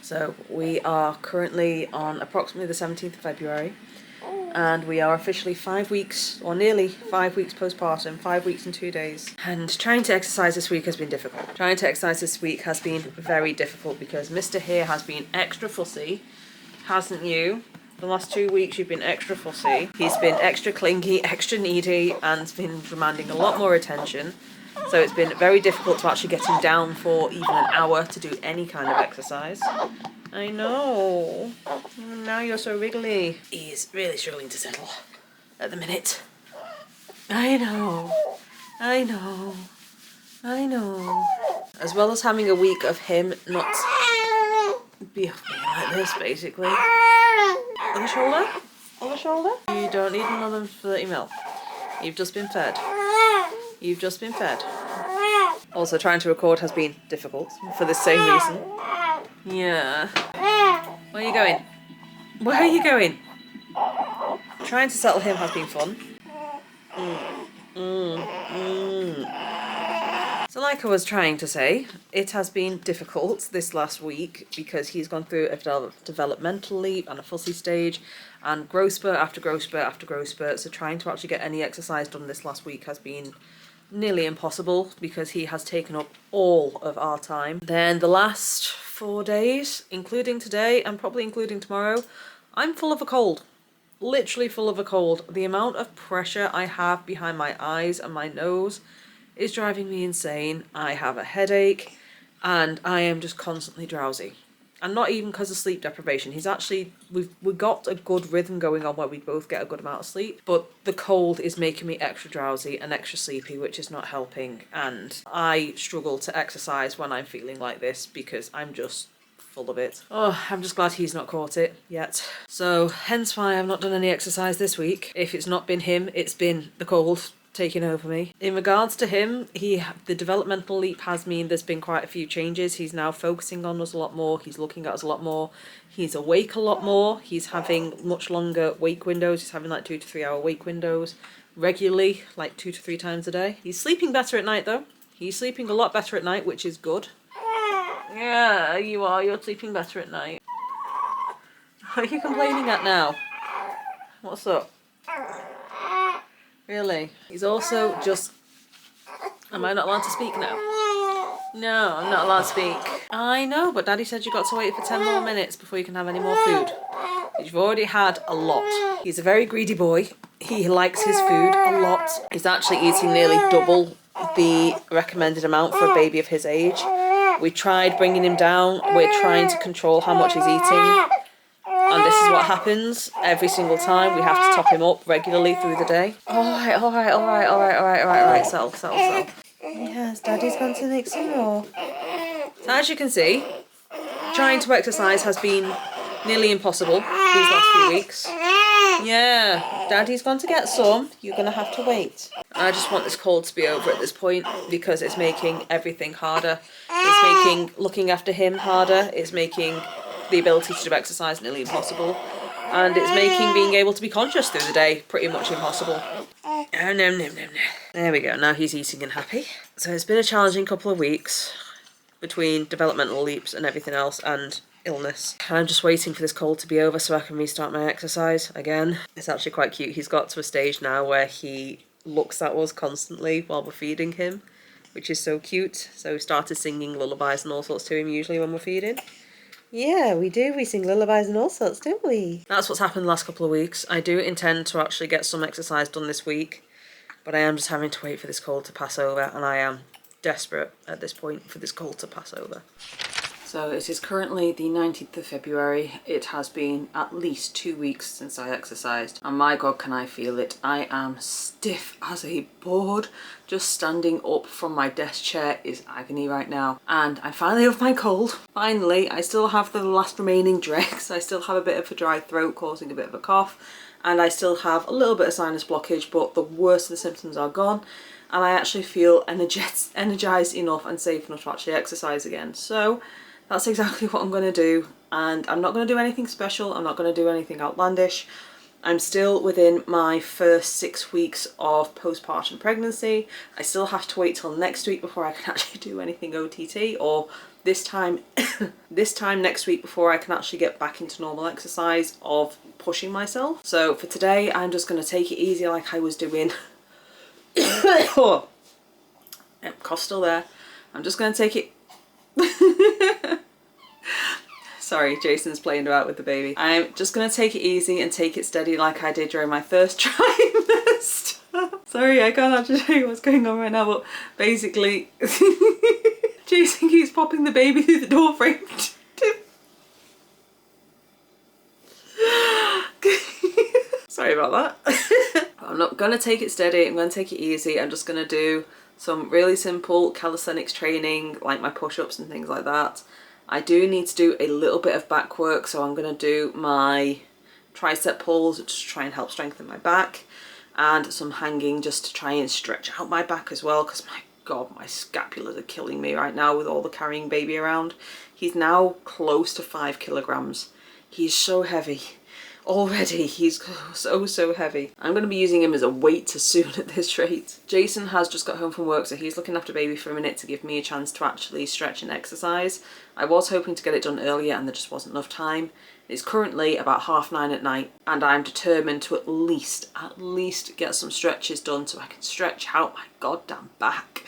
So we are currently on approximately the 17th of February and we are officially 5 weeks, or nearly 5 weeks postpartum, 5 weeks and 2 days. And trying to exercise this week has been difficult. Trying to exercise this week has been very difficult because Mr. here has been extra fussy, hasn't you? The last 2 weeks you've been extra fussy. He's been extra clingy, extra needy, and been demanding a lot more attention. So it's been very difficult to actually get him down for even an hour to do any kind of exercise. I know. Now you're so wriggly. He's really struggling to settle at the minute. I know. I know. I know. As well as having a week of him not being like this, basically. On the shoulder? On the shoulder? You don't need another 30 mil. You've just been fed. You've just been fed. Also, trying to record has been difficult for the same reason. Yeah. Where are you going? Where are you going? Trying to settle him has been fun. So like I was trying to say, it has been difficult this last week because he's gone through a developmental leap and a fussy stage and growth spurt after growth spurt after growth spurt. So trying to actually get any exercise done this last week has been nearly impossible because he has taken up all of our time. Then the last 4 days, including today and probably including tomorrow, I'm full of a cold. Literally full of a cold. The amount of pressure I have behind my eyes and my nose is driving me insane. I have a headache and I am just constantly drowsy. And not even because of sleep deprivation. He's actually, we've got a good rhythm going on where we both get a good amount of sleep, but the cold is making me extra drowsy and extra sleepy, which is not helping. And I struggle to exercise when I'm feeling like this because I'm just full of it. Oh, I'm just glad he's not caught it yet. So hence why I've not done any exercise this week. If it's not been him, it's been the cold taking over me. In regards to him, the developmental leap has meant there's been quite a few changes. He's now focusing on us a lot more. He's looking at us a lot more. He's awake a lot more. He's having much longer wake windows. He's having like 2 to 3 hour wake windows regularly, like 2 to 3 times a day. He's sleeping better at night though. He's sleeping a lot better at night, which is good. Yeah, you are. You're sleeping better at night. What are you complaining at now? What's up? Really? He's also just... Am I not allowed to speak now? No, I'm not allowed to speak. I know, but Daddy said you got to wait for 10 more minutes before you can have any more food. You've already had a lot. He's a very greedy boy. He likes his food a lot. He's actually eating nearly double the recommended amount for a baby of his age. We tried bringing him down. We're trying to control how much he's eating. And this is what happens every single time. We have to top him up regularly through the day. Alright. Settle. Yes, Daddy's going to make some more. So as you can see, trying to exercise has been nearly impossible these last few weeks. Yeah, Daddy's going to get some. You're going to have to wait. I just want this cold to be over at this point because it's making everything harder. It's making looking after him harder. It's making the ability to do exercise nearly impossible, and it's making being able to be conscious through the day pretty much impossible. Oh, no. There we go, now he's eating and happy. So it's been a challenging couple of weeks between developmental leaps and everything else and illness. I'm just waiting for this cold to be over so I can restart my exercise again. It's actually quite cute. He's got to a stage now where he looks at us constantly while we're feeding him, which is so cute. So we started singing lullabies and all sorts to him usually when we're feeding. Yeah, we do. We sing lullabies and all sorts, don't we? That's what's happened the last couple of weeks. I do intend to actually get some exercise done this week, but I am just having to wait for this cold to pass over, and I am desperate at this point for this cold to pass over. So it is currently the 19th of February. It has been at least 2 weeks since I exercised, and my God, can I feel it. I am stiff as a board. Just standing up from my desk chair is agony right now. And I'm finally off my cold. Finally, I still have the last remaining dregs. I still have a bit of a dry throat causing a bit of a cough, and I still have a little bit of sinus blockage, but the worst of the symptoms are gone. And I actually feel energized enough and safe enough to actually exercise again. So that's exactly what I'm going to do, and I'm not going to do anything special. I'm not going to do anything outlandish. I'm still within my first 6 weeks of postpartum pregnancy. I still have to wait till next week before I can actually do anything OTT, or this time next week before I can actually get back into normal exercise of pushing myself. So for today, I'm just going to take it easy like I was doing. Oh, yep, cough still there. I'm just going to take it. Sorry, Jason's playing about with the baby. I'm just going to take it easy and take it steady like I did during my first trimester. Sorry, I can't actually show you what's going on right now, but basically, Jason keeps popping the baby through the door frame. Sorry about that. I'm not going to take it steady, I'm going to take it easy. I'm just going to do some really simple calisthenics training, like my push-ups and things like that. I do need to do a little bit of back work, so I'm going to do my tricep pulls to try and help strengthen my back, and some hanging just to try and stretch out my back as well, because my God, my scapulas are killing me right now with all the carrying baby around. He's now close to 5 kilograms. He's so heavy. Already, he's so heavy. I'm going to be using him as a weight to soon at this rate. Jason has just got home from work, so he's looking after baby for a minute to give me a chance to actually stretch and exercise. I was hoping to get it done earlier and there just wasn't enough time. It's currently about 9:30 at night, and I'm determined to at least get some stretches done so I can stretch out my goddamn back.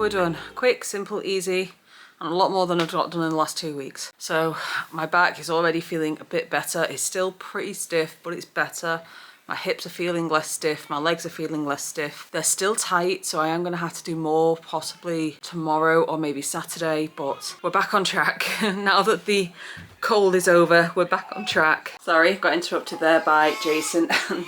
we're done. Quick, simple, easy, and a lot more than I've got done in the last 2 weeks. So my back is already feeling a bit better. It's still pretty stiff, but it's better. My hips are feeling less stiff, my legs are feeling less stiff. They're still tight, so I am gonna have to do more possibly tomorrow or maybe Saturday, but we're back on track. Now that the cold is over, we're back on track. Sorry, got interrupted there by Jason and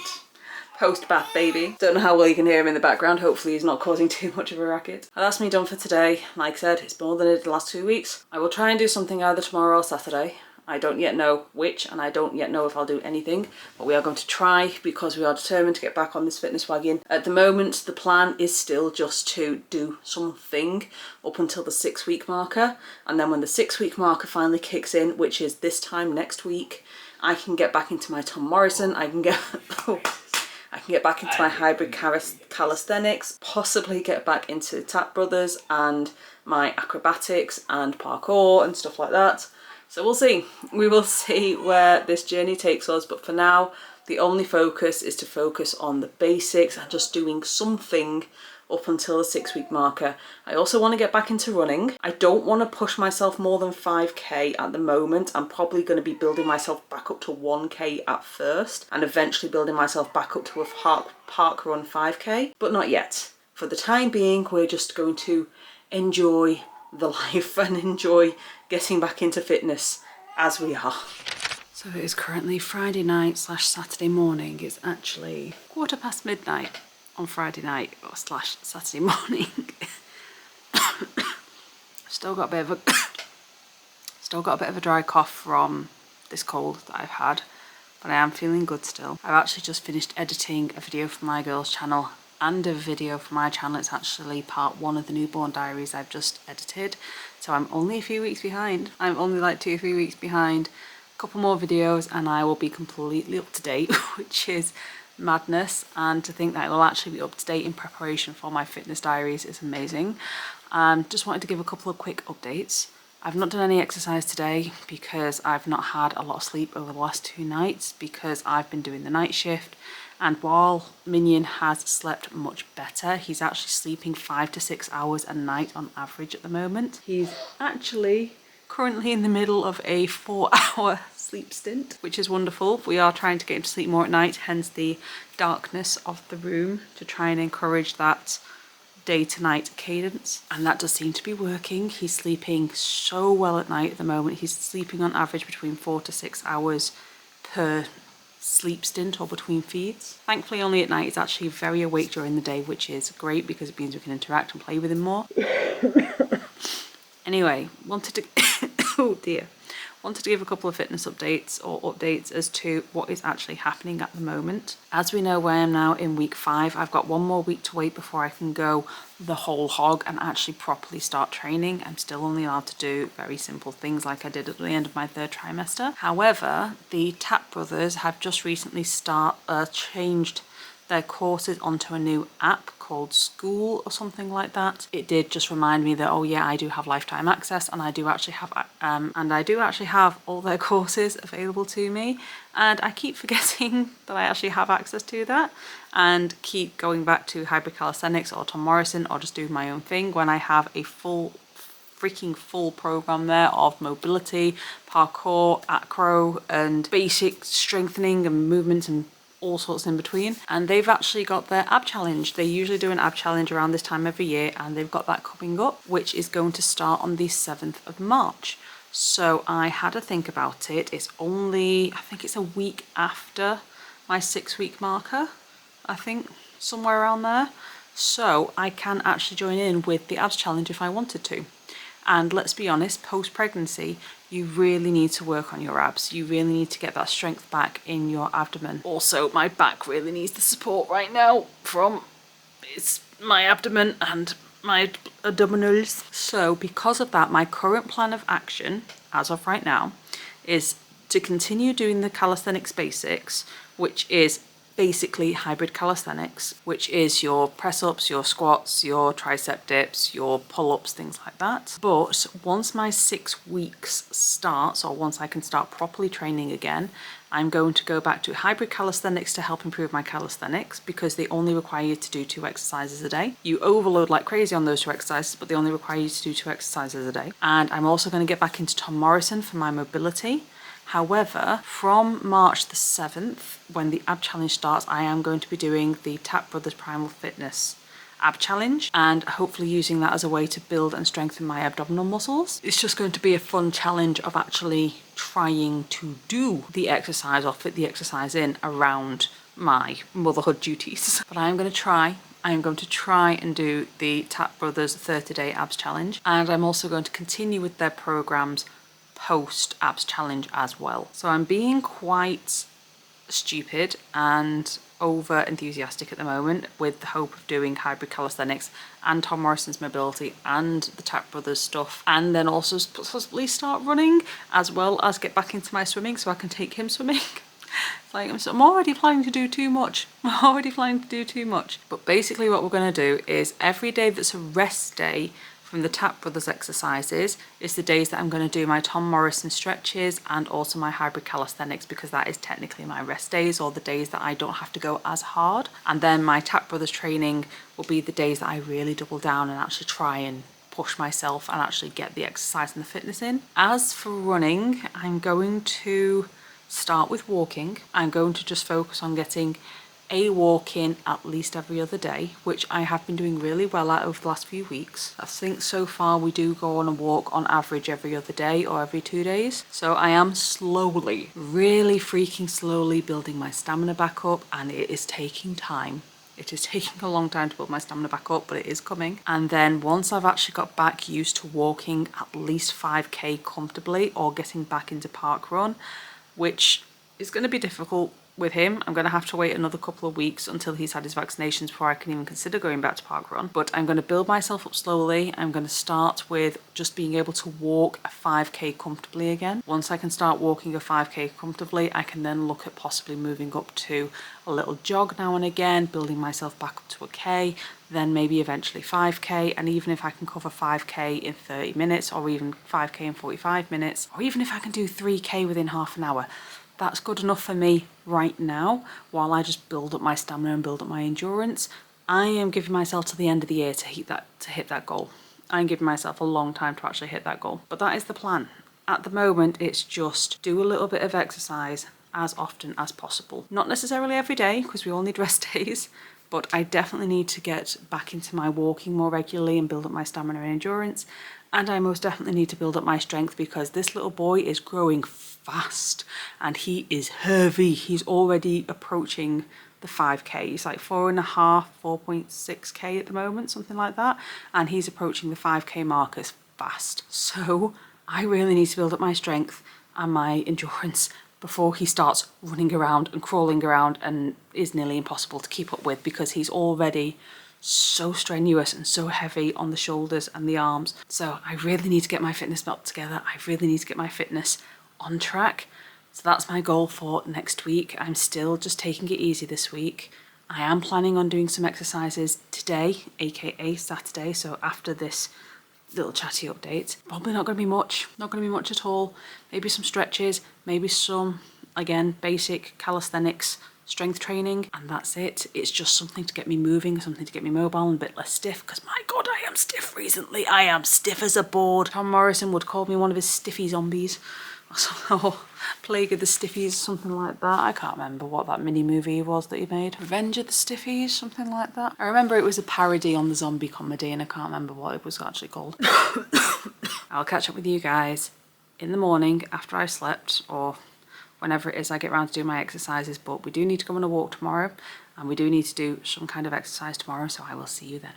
post-bath baby. Don't know how well you can hear him in the background. Hopefully he's not causing too much of a racket. And that's me done for today. Like I said, it's more than I did the last 2 weeks. I will try and do something either tomorrow or Saturday. I don't yet know which, and I don't yet know if I'll do anything, but we are going to try because we are determined to get back on this fitness wagon. At the moment, the plan is still just to do something up until the 6-week marker, and then when the 6-week marker finally kicks in, which is this time next week, I can get back into my Tom Morrison, I can get back into my hybrid calisthenics, possibly get back into Tap Brothers and my acrobatics and parkour and stuff like that. So we'll see. We will see where this journey takes us, but for now, the only focus is to focus on the basics and just doing something up until the 6-week marker. I also want to get back into running. I don't want to push myself more than 5k at the moment. I'm probably going to be building myself back up to 1k at first and eventually building myself back up to a park run 5k, but not yet. For the time being, we're just going to enjoy the life and enjoy getting back into fitness as we are. So it is currently Friday night / Saturday morning. It's actually midnight on Friday night / Saturday morning. Still got a bit of a dry cough from this cold that I've had, but I am feeling good still. I've actually just finished editing a video for my girls' channel and a video for my channel. It's actually part 1 of the newborn diaries I've just edited, so I'm only a few weeks behind. I'm only like 2 or 3 weeks behind. A couple more videos and I will be completely up to date, which is madness, and to think that it will actually be up to date in preparation for my fitness diaries is amazing. Just wanted to give a couple of quick updates. I've not done any exercise today because I've not had a lot of sleep over the last 2 nights because I've been doing the night shift. And while Minion has slept much better, he's actually sleeping 5 to 6 hours a night on average at the moment. He's actually currently in the middle of a 4-hour sleep stint, which is wonderful. We are trying to get him to sleep more at night, hence the darkness of the room, to try and encourage that day to night cadence, and that does seem to be working. He's sleeping so well at night at the moment. He's sleeping on average between 4 to 6 hours per sleep stint or between feeds. Thankfully only at night. He's actually very awake during the day, which is great because it means we can interact and play with him more. Anyway, wanted to give a couple of fitness updates or updates as to what is actually happening at the moment. As we know, where I am now in week 5, I've got 1 more week to wait before I can go the whole hog and actually properly start training. I'm still only allowed to do very simple things like I did at the end of my 3rd trimester. However, the Tap Brothers have just recently changed their courses onto a new app called School or something like that. It did just remind me that, oh yeah, I do have lifetime access, and I do actually have all their courses available to me, and I keep forgetting that I actually have access to that and keep going back to hybrid calisthenics or Tom Morrison or just do my own thing when I have a full program there of mobility, parkour, acro and basic strengthening and movement and all sorts in between. And they've actually got their ab challenge. They usually do an ab challenge around this time every year, and they've got that coming up, which is going to start on the 7th of March. So I had a think about it. It's only, I think it's a week after my 6-week marker, I think, somewhere around there. So I can actually join in with the abs challenge if I wanted to. And let's be honest, post-pregnancy, you really need to work on your abs. You really need to get that strength back in your abdomen. Also, my back really needs the support right now from my abdomen and my abdominals. So because of that, my current plan of action, as of right now, is to continue doing the calisthenics basics, which is basically hybrid calisthenics, which is your press-ups, your squats, your tricep dips, your pull-ups, things like that. But once my 6 weeks starts, or once I can start properly training again, I'm going to go back to hybrid calisthenics to help improve my calisthenics because they only require you to do 2 exercises a day. You overload like crazy on those 2 exercises, but they only require you to do 2 exercises a day. And I'm also going to get back into Tom Morrison for my mobility. However, from March the 7th, when the ab challenge starts, I am going to be doing the Tap Brothers Primal Fitness ab challenge and hopefully using that as a way to build and strengthen my abdominal muscles. It's just going to be a fun challenge of actually trying to do the exercise or fit the exercise in around my motherhood duties. But I am going to try. I am going to try and do the Tap Brothers 30-day abs challenge, and I'm also going to continue with their programs post abs challenge as well. So I'm being quite stupid and over enthusiastic at the moment with the hope of doing hybrid calisthenics and Tom Morrison's mobility and the Tap Brothers stuff, and then also possibly start running as well as get back into my swimming so I can take him swimming. Like I'm already planning to do too much. But basically what we're going to do is every day that's a rest day from the Tap Brothers exercises is the days that I'm going to do my Tom Morrison stretches and also my hybrid calisthenics, because that is technically my rest days or the days that I don't have to go as hard. And then my Tap Brothers training will be the days that I really double down and actually try and push myself and actually get the exercise and the fitness in. As for running, I'm going to start with walking. I'm going to just focus on getting a walk in at least every other day, which I have been doing really well at over the last few weeks. I think so far we do go on a walk on average every other day or every 2 days. So I am slowly, really freaking slowly building my stamina back up, and it is taking time. It is taking a long time to build my stamina back up, but it is coming. And then once I've actually got back used to walking at least 5k comfortably or getting back into park run, which is going to be difficult with him. I'm going to have to wait another couple of weeks until he's had his vaccinations before I can even consider going back to park run. But I'm going to build myself up slowly. I'm going to start with just being able to walk a 5k comfortably again. Once I can start walking a 5k comfortably, I can then look at possibly moving up to a little jog now and again, building myself back up to a k, then maybe eventually 5k. And even if I can cover 5k in 30 minutes or even 5k in 45 minutes, or even if I can do 3k within half an hour, that's good enough for me right now while I just build up my stamina and build up my endurance. I am giving myself to the end of the year to hit that goal. I'm giving myself a long time to actually hit that goal. But that is the plan. At the moment, it's just do a little bit of exercise as often as possible. Not necessarily every day, because we all need rest days, but I definitely need to get back into my walking more regularly and build up my stamina and endurance. And I most definitely need to build up my strength, because this little boy is growing fast and he is heavy. He's already approaching the 5k. He's like 4.6k at the moment, something like that. And he's approaching the 5k markers fast. So I really need to build up my strength and my endurance before he starts running around and crawling around and is nearly impossible to keep up with, because he's already so strenuous and so heavy on the shoulders and the arms. So I really need to get my fitness belt together. I really need to get my fitness on track. So that's my goal for next week. I'm still just taking it easy this week. I am planning on doing some exercises today, aka Saturday, so after this little chatty update. Probably not going to be much, not going to be much at all. Maybe some stretches, maybe some, again, basic calisthenics, strength training, and that's it. It's just something to get me moving, something to get me mobile and a bit less stiff, because my god, I am stiff recently. I am stiff as a board. Tom Morrison would call me one of his stiffy zombies, or Plague of the Stiffies, something like that. I can't remember what that mini movie was that he made. Revenge of the Stiffies, something like that. I remember it was a parody on the zombie comedy, and I can't remember what it was actually called. I'll catch up with you guys in the morning after I slept, or whenever it is I get around to do my exercises. But we do need to go on a walk tomorrow, and we do need to do some kind of exercise tomorrow, so I will see you then.